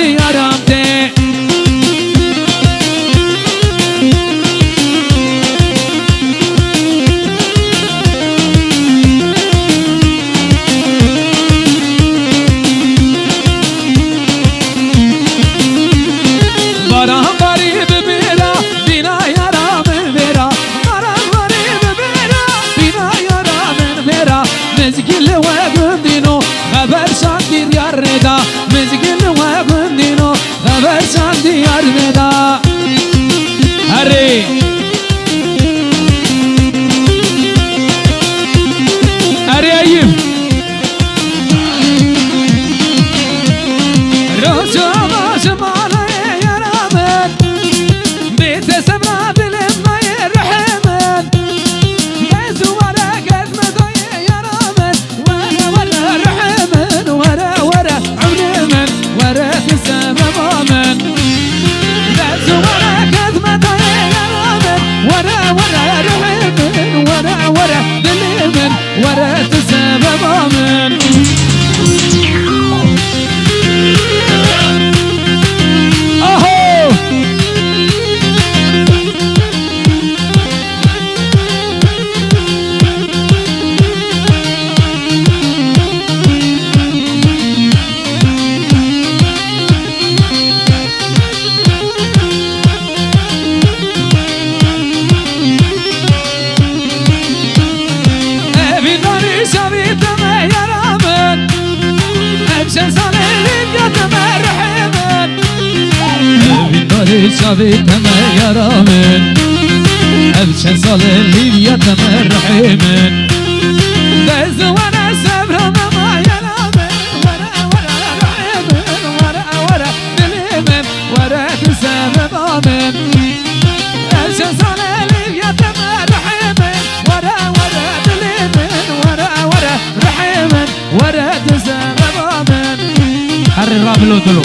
yaramte Baran bari bibira bina yaramın vera Baran bari bibira bina yaramın vera Mezgil ve gündino haber sandir yarreda Mezgil ve gündino haber sandir yarreda Hare Hare ayıp Roza başımana yaramın Bite sebra dilimna yerhamen Bezu vara gezmeda yaramın Vara vara rahamen Vara vara umnemen Vara tisabamamen Bezu vara gezmeda yaramın Vara vara rahamen Vara vara dilimen Vara tisabamamen شافي تما يرامن أبشن صالي ليبيا تما رحيمن بز وانا سبرا ما يرامن ورا ورا رحيمن ورا ورا دليمن ورا تسبب آمن أبشن صالي ليبيا تما رحيمن ورا ورا دليمن ورا ورا رحيمن ورا تسبب آمن حر الرابلو دلو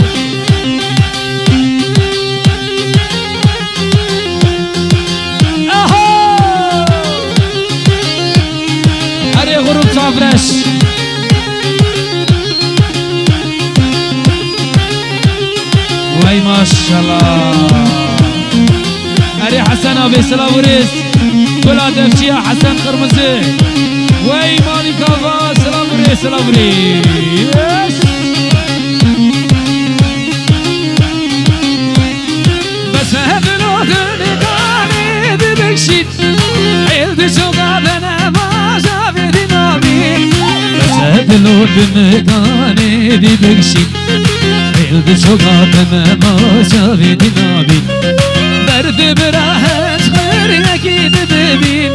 فرش وای ماشاءالله اري حسن ابي سلاموريس كل دفشي حسن قرمزي وای ماني كافا سلاموريس سلاموريس بس هبلو دنياني ببكشيت عيلتي شوقاتنا ما شافت هدلو دمكاني دي بكشي عيلد شوقاتنا ما شافت نابين برد براحش غير اكيد ببين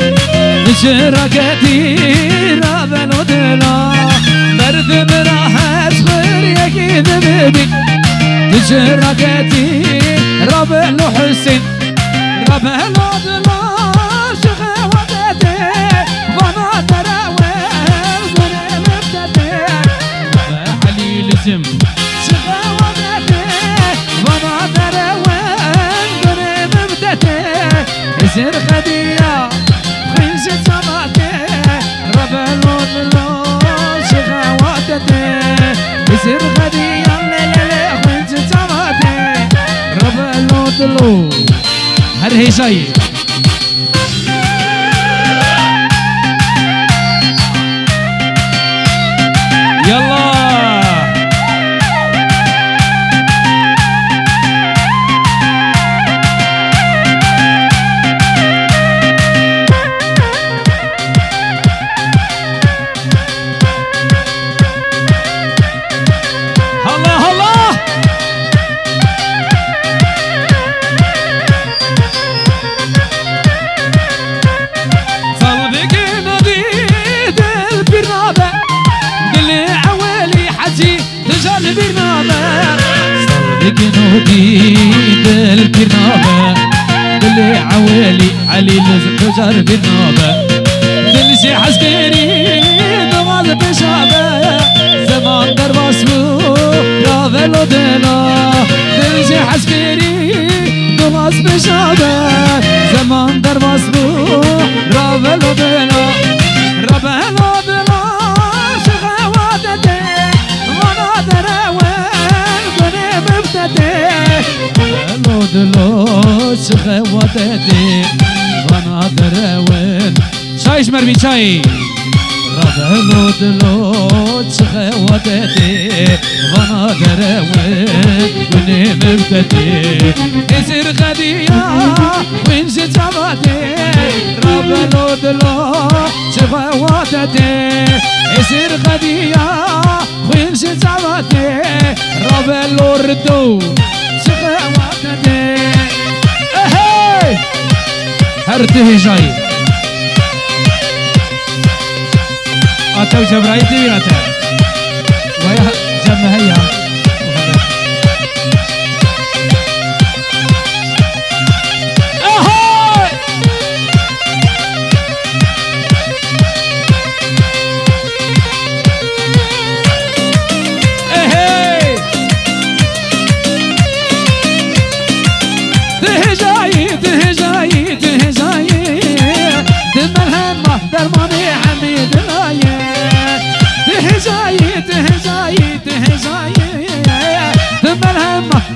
شراكتي رابلو دلا برد براحش غير اكيد ببين شراكتي رابلو حسين رابلو دلا شخواتي وانا تراوي لازم شغواتي وانا دروان قريب بدتي يصير خدية خنشة سماتي ربلون لو شغواتي يصير خدية للي خنشة سماتي ربلون لو هر هي شيء يلا جنودي بالكرنابة باللي عوالي علي لازم تجار بالنابة دلشي عسكري نماز بشابة زمان درباس رافلو دلا دلشي عسكري نماز بشابة زمان درباس رافلو دلا رافلو دلا شغواتتي وانا دراوين بني مبتدي شخواتتي وانا دروين شايش مرمي شاي رابلو دلو شخواتتي وانا دروين وني مبتدي يصير غدية وين شجاباتي رابلو دلو شخواتتي يصير غدية وين شجاباتي رابلو ردو شخواتتي اهي هرته جاي اتو جبرائيل تبيراته ويا جمع هيا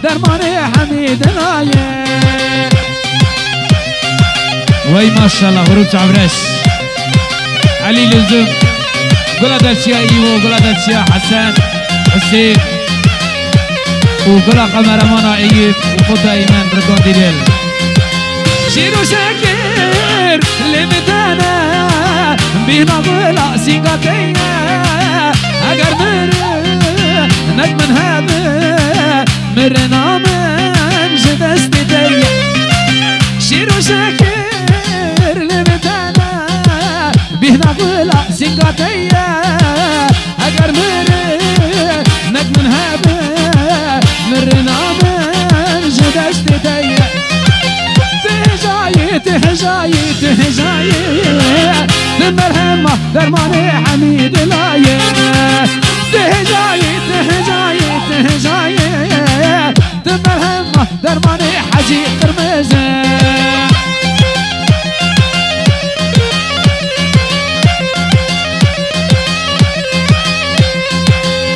درماني حميد الآية وي ما شاء الله غروب عبرس علي لزوم قول دلشيا ايوه قول دلشيا حسن حسين وقول قمرمانا ايوب وخطا ايمان رقم ديل شيرو شاكر لمدانا بينا قولا سيقاتيا اگر نجمن هذا مرنا من جدستي دي شيرو شاكر لمدانا بينا قولا سيقاتيا اگر نجمن هذا مرنا من جدستي دي تهجاي المرهمة درماني حميد الآية تهجاي المرهمة درماني حجي قرمزة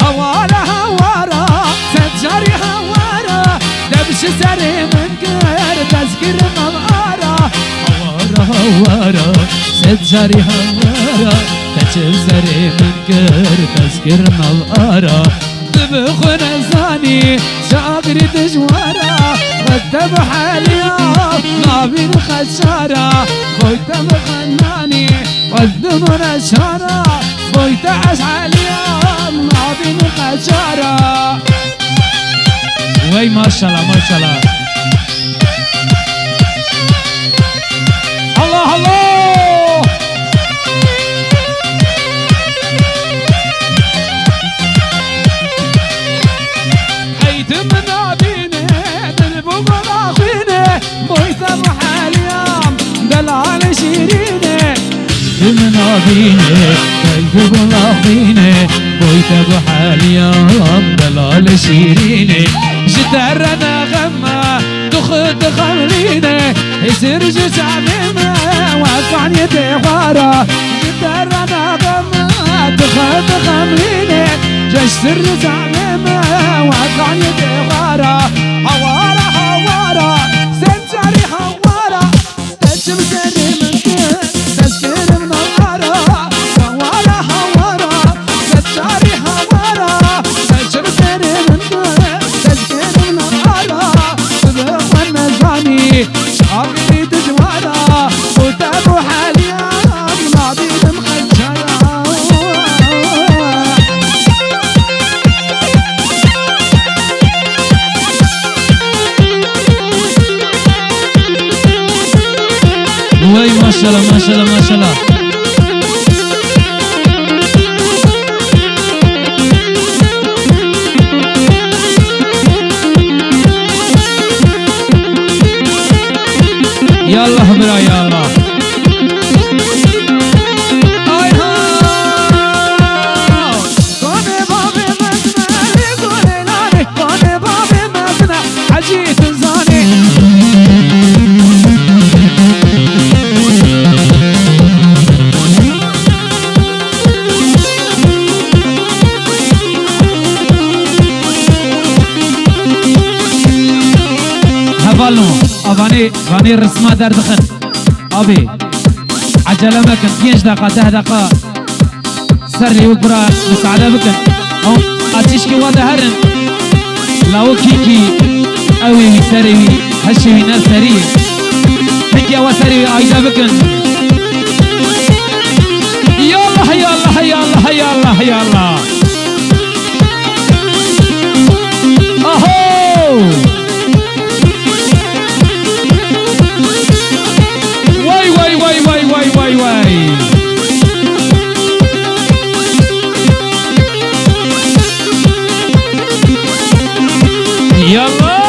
هوارة سجاري هوارة دبش سري من قر تذكر مغارة هوارة سجاري هوارة تجب سري من قر تذكر مغارة دبخ نزاني شاقري تجوارة غدب حالي نابين خشارة خويت بخناني والذن نشارة خويت عشعالي نابين خشارة وي ما شاء الله ما شاء الله الله الله حيت من عبيني دلبوق الاخيني بويت بحاليام دلال شيريني من عبيني دلبوق الاخيني بويت بحاليام دلال شيريني جدرنا غمه دخد خمريني يصير جزع مما وقعني تغارة جدرنا غمه دخد خمريني جسر جزع مما وقعني تغارة هوارة سنجاري هوارة تجم سري من كل تذكر من الغارة هوارة سنجاري هوارة تجم سري من كل تذكر من الغارة تبقى النزاني شعبي تجوارة وتابو حاليا نابيد مخجايا فاني الرسمة دار دخل أبي عجلة مكن 5 دقيقة 10 دقيقة سري وبرا مساعدة بكن أو أتشكي وادهرن لو كيكي أوي سري هشي ناس سري هيك يا وسري أيدا بكن يلا يلا يلا يلا يلا أهو واي واي واي واي واي واي واي يلا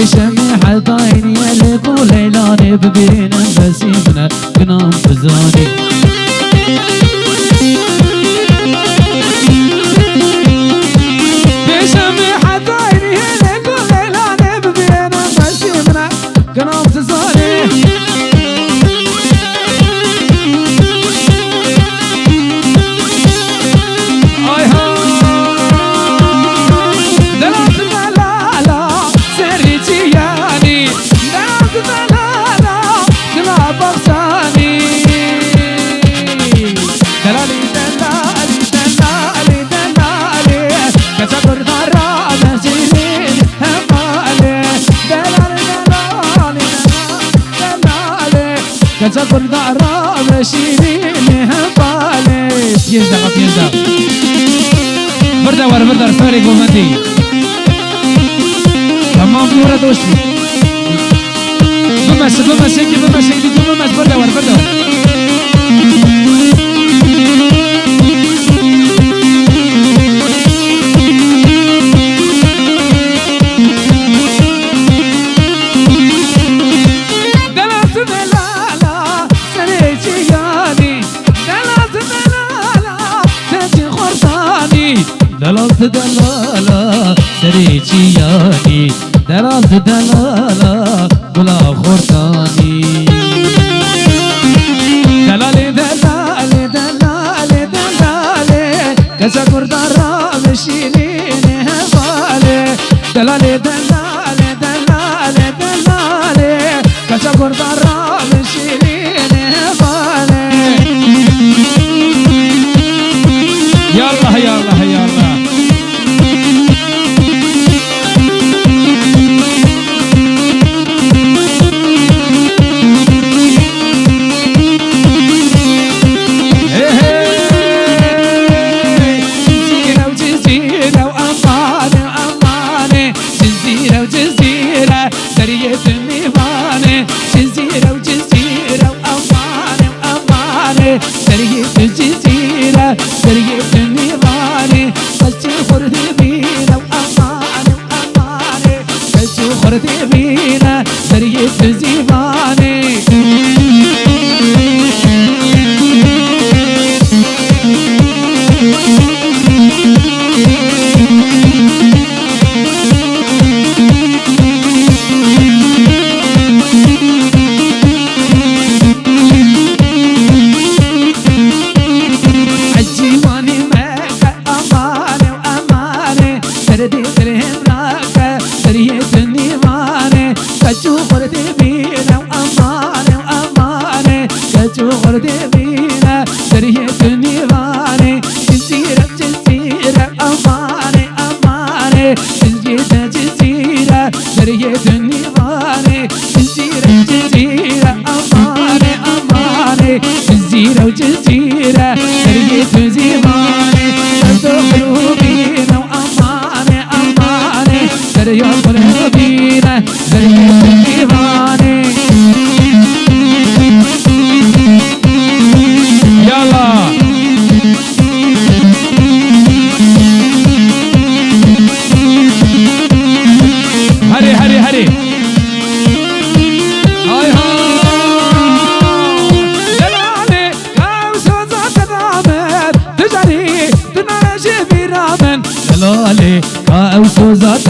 شميحة عيني لقوا ليلاني ببين بسيمنا قنام بزاني بشميحة عيني لقوا ليلاني ببين بسيمنا قنام بزاني كتقول ضعرا مشيني هبالي يزدق يزدق بردا ورا بردا سوري قومتي تمام بيورا دوشي بمشي بردا ورا بردا دلالت دلالا سريتي ياني دلالت دلالا بلا خورتاني دلالي دلالي دلالي دلالي كذا قردارا مشيني هبالي دلالي دلالي دلالي دلالي كذا قردارا مشيني هبالي يلا يلا يلا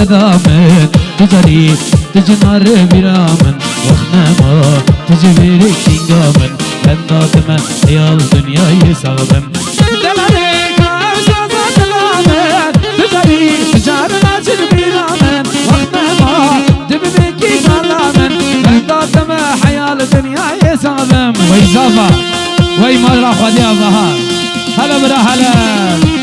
بردامن تجري تجنار برامن وخنما تجبري كينغامن لنداتما يا الدنيا يسغبن دلاليك عوزة دلامن تجري تجارنا برامن وخنما تجبري كينغامن لنداتما حيا الدنيا يسغبن ويزافا وي مرة خديها ظهر هلا برا هلا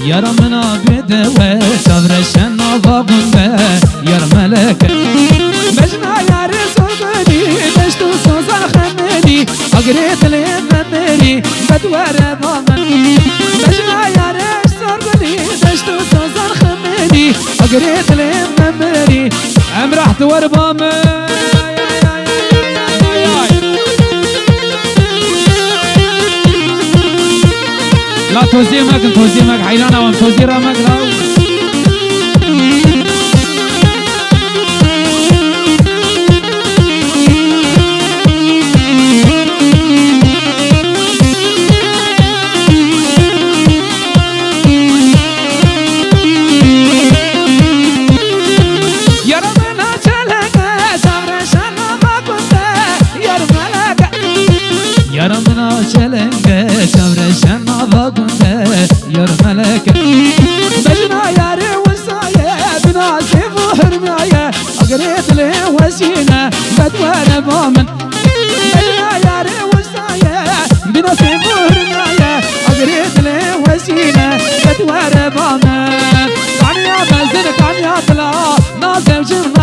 يرمنا بدوى صبر الشنافة قنبة يرملك بجنا يا رسولني دشتو سوزا خمني أقريت لي ممري بدور ضامن بجنا يا رسولني دشتو سوزا خمني أقريت لي ممري أم رحت وربامن لا توزيمك حيلانا وام توزيرامك لا يرمنا شلنجة صبر الشنافة قنبة يرملك بجنا يا روسايا بناسي وحرمايا أقريت لي وسينا بدور ضامن بجنا يا روسايا بناسي وحرمايا أقريت لي وسينا بدور ضامن كان يا مزن كان يا طلا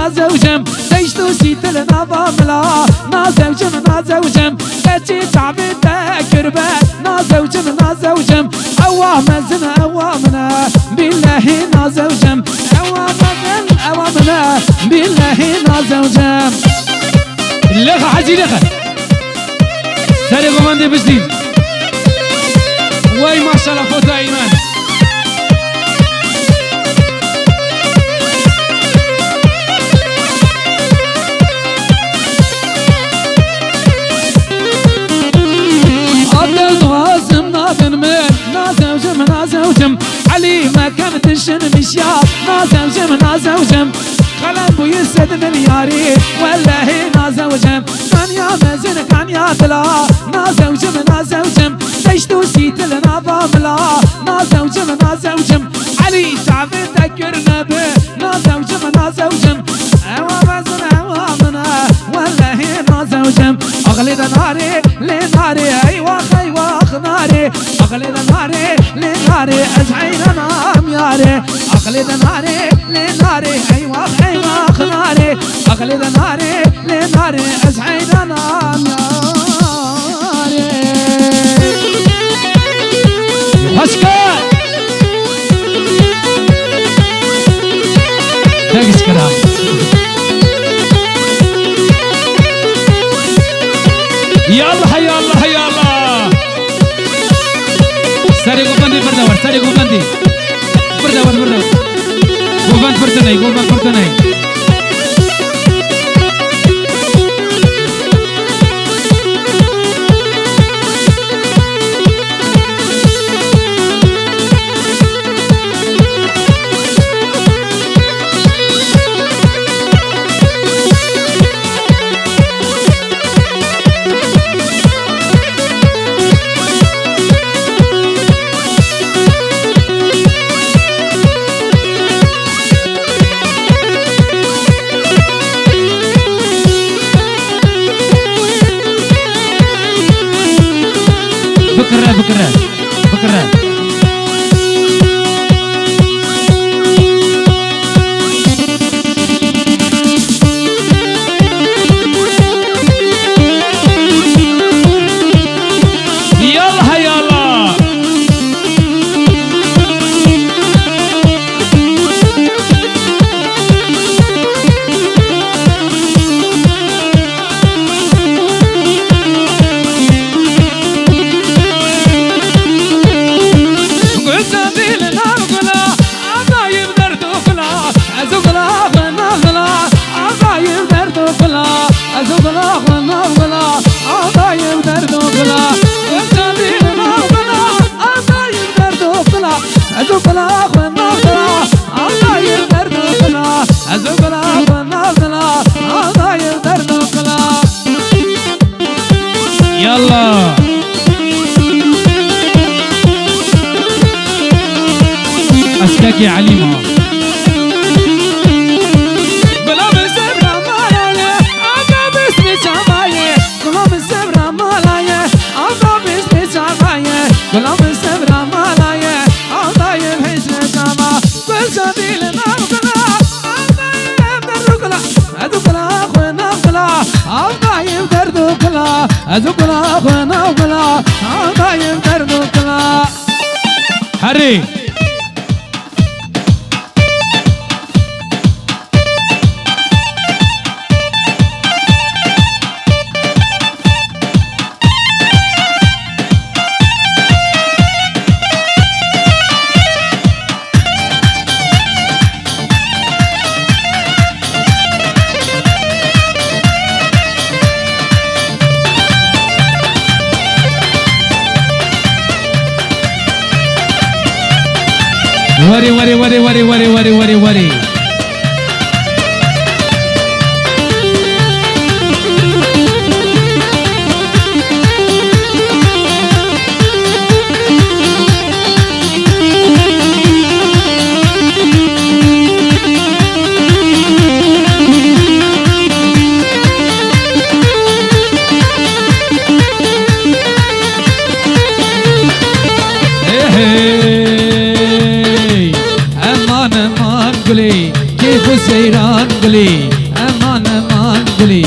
نازوجم ديشتو سيتل نظاملا نازوجم كتي تعبت كربة نازوجم أوامنا بالله نازوجم أوامنا بالله نازوجم لغة حجي لغة سالي قماندي بجديد وي ما شاء الله فوتا إيمان نازوجم علي ما كانت الشن مشيا نازوجم خلان بو يسد ملياري ولا هي نازوجم كان يا مزن كان يا طلا نازوجم دشتو سيت النظام لا نازوجم علي تعبت ذكرنا به نازوجم أوامنا ولا هي نازوجم أغلد ناري لناري أيوة ناري أغلد ناري لناري أزعين نام ياري أغلد ناري لناري أيوة ناري أغلد ناري لناري أزعين نام ياري هشكا تاكس كلام يلا ساري قوباندي بردور قوباند فرتناي بكرة يلا اسكاك يا عليمة بلا بالسبرة مالايا أنا باسمي شعبايا بلا بالسبرة مالايا أنا باسمي شعبايا بلا بالسبرة مالايا أنا يبهجنا شعبا بالسبيل نغلا أنا يبدر أدوكلا أخونا أخلا أنا يبدر دوكلا أدوكلا أخونا أخلا أنا يبدر دوكلا حري وري وري وري وري وري وري وري وري قولي كيف سيران قولي امان امان قولي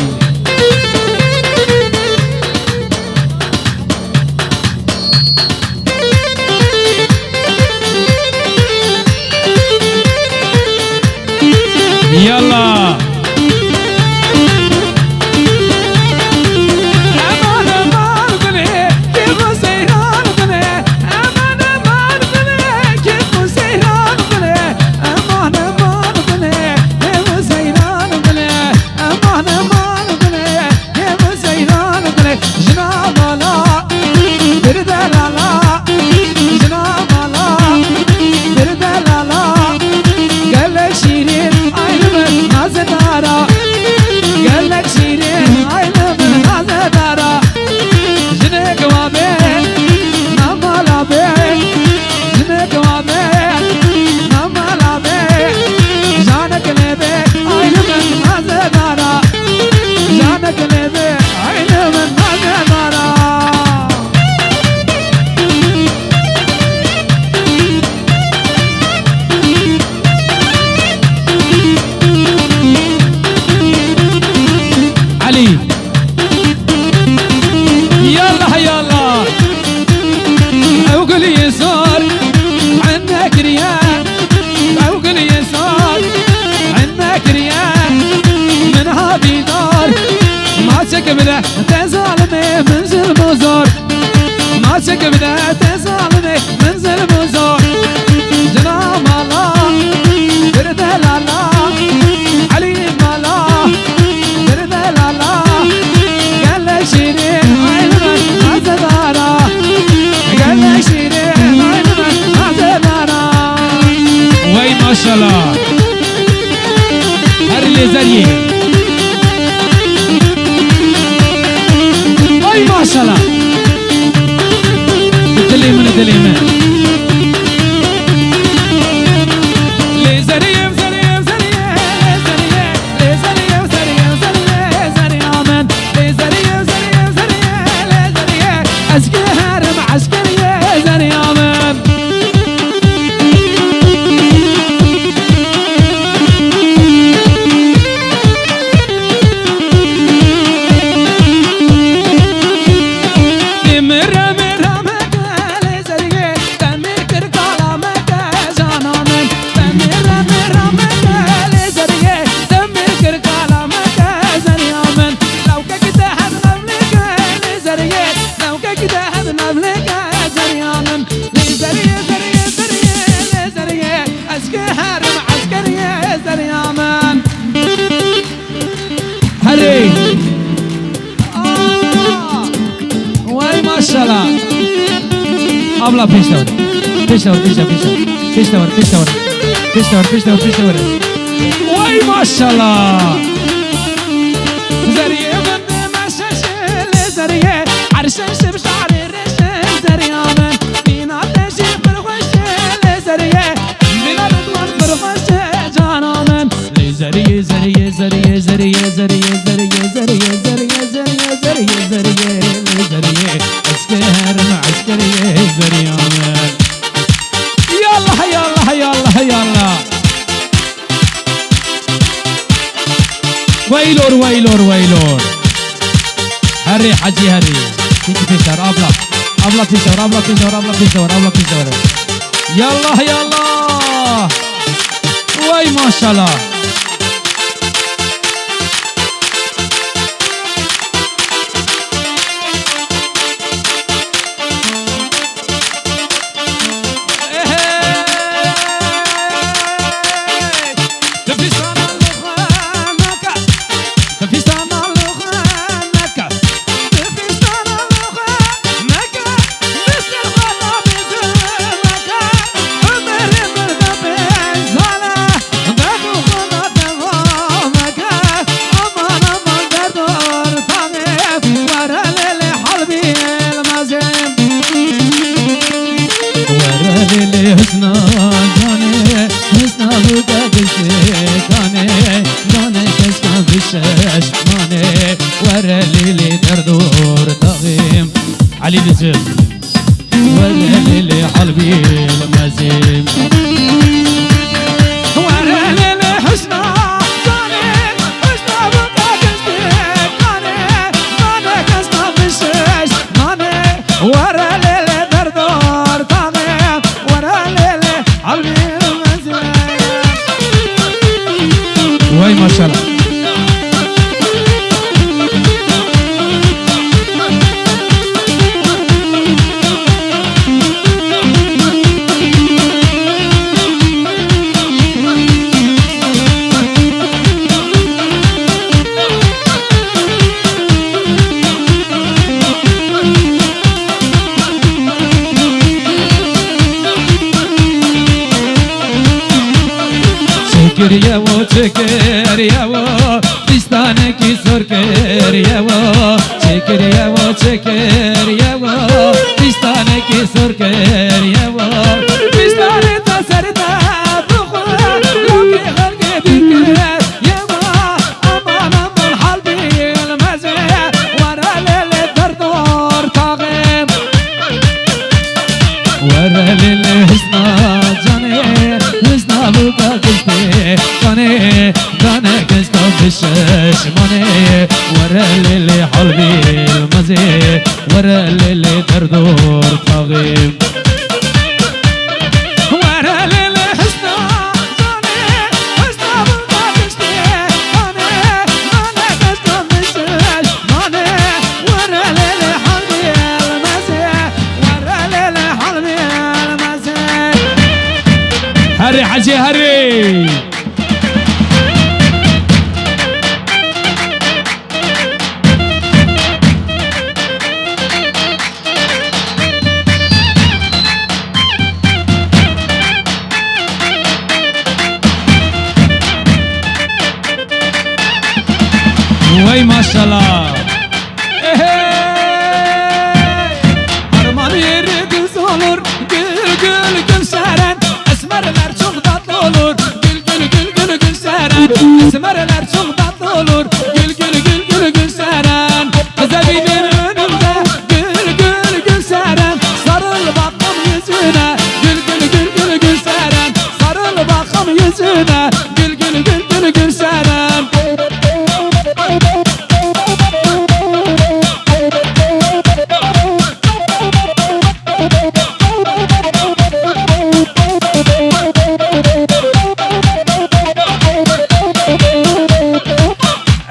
يلا بدأ تزعلني منزل بزور ما شك بدأ تزعلني منزل بزور جناب الله برد الله عليم الله برد الله قال لك شيرين عين من عزدارا قال لك شيرين عين من عزدارا وي ما شاء الله هر اللي زريه ما شاء الله الدليمن الدليمن لزريم زريم زريم زريم لزريم زريم زريم زريم من لزريم زريم زريم لزريم عسكري هارم عسكري زريم من ابلا پیشتور وای ماشاءالله زریه بنده مشش زریه الشمس بشعري رشم زريامن فينا تشي برخش لزريه بلا بدوان برخش جانامن لزريه زريه زريه زريه زريه زريه زريه زريه زريه زريه زريه لزريه عسكر عسكريه زريامن يلا يلا يلا يلا ويلور ويلور ويلور هري حجي هري تيجي فيشر ابلا ابلا فيشر ابلا فيشر ابلا فيشر ابلا فيشر يلا يلا وي ما شاء الله حسنا جانه حسنا بودا بشکانه جانه کسکان بشش مانه ورلیلی دردور تغیم علی بزم ورلیلی حلبی المزیم ورلیلی حسنا جانه حسنا بودا بشکانه جانه کسکان بشش مانه ورلیلی دردور تغیم وای ماشاءالله چکریه و چکریه و پیستانه کی سر کریه و چکریه و چکریه و پیستانه کی سر کریه و پیستانه تا سر تا بخور لوکی خلق دیگر یه و امان امان حال بیل مزه ورا لیل دردور تاغیم ورا لیل حسنا جانه حسنا بودا کشته کانه کانه کشتا بشش مانه ورا لیل حلبی المزه ورا لیل دردور تاغیم ورا لیل حسنا جانه حسنا بودا کشته کانه کانه کشتا بشش مانه ورا لیل حلبی المزه ورا لیل حلبی المزه هري حجي هري وي ما شاء الله harman yeri düz olur gül gül gül seren esmerler çok tatlı olur gül gül gül gül gül seren esmerler çok tatlı olur gül gül gül gül gül seren kız evinin önünde gül gül gül seren sarıl bakalım yüzüne gül gül gül gül gül seren sarıl bakalım yüzüne gül gül gül gül gül seren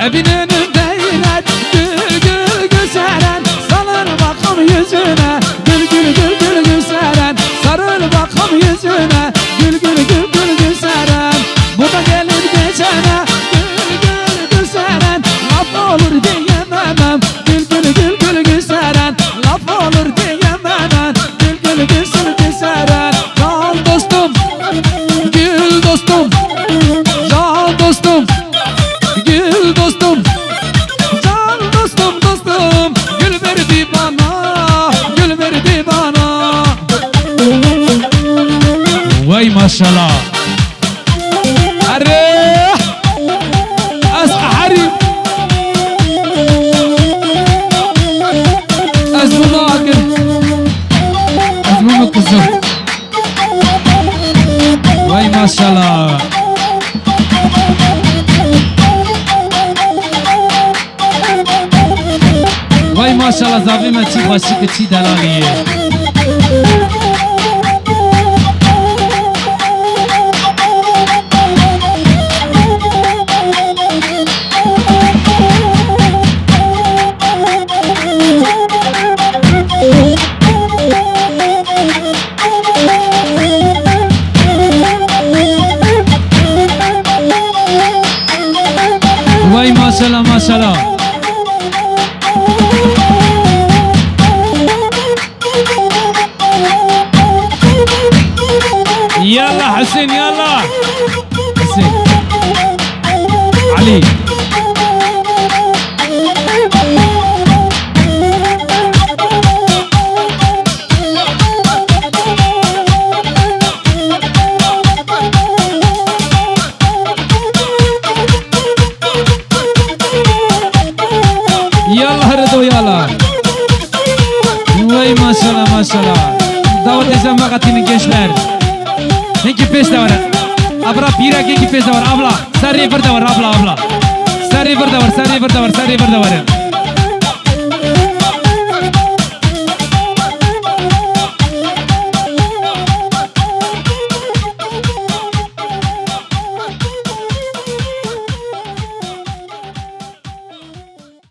evin önünde iler gül gül gül seren sarıl bakalım yüzüne gül gül gül gül gül seren sarıl bakalım yüzüne gül gül gül gül gül seren bu da gelir geçene gül gül gül seren laf olur diyemem gül gül gül gül gül seren laf olur diyemem gül gül gül gül seren can dostum gül dostum can dostum gül dostum can dostum dostum gül verdi bana maşallah. Arre! Asqa harim. Azmuma akır. Azmuma kızım. Vay maşallah. Vay maşallah zavime çi başık çi delaliye. Vay maşallah maşallah. يلا حسين يلا حسين علي يلا هردوا يلا وي ما شاء الله ما شاء الله دعوت جماعتين gençler Neki peş de var. Abla pira ki peş de var. Abla sarı bir de var. Abla. Sarı bir de var.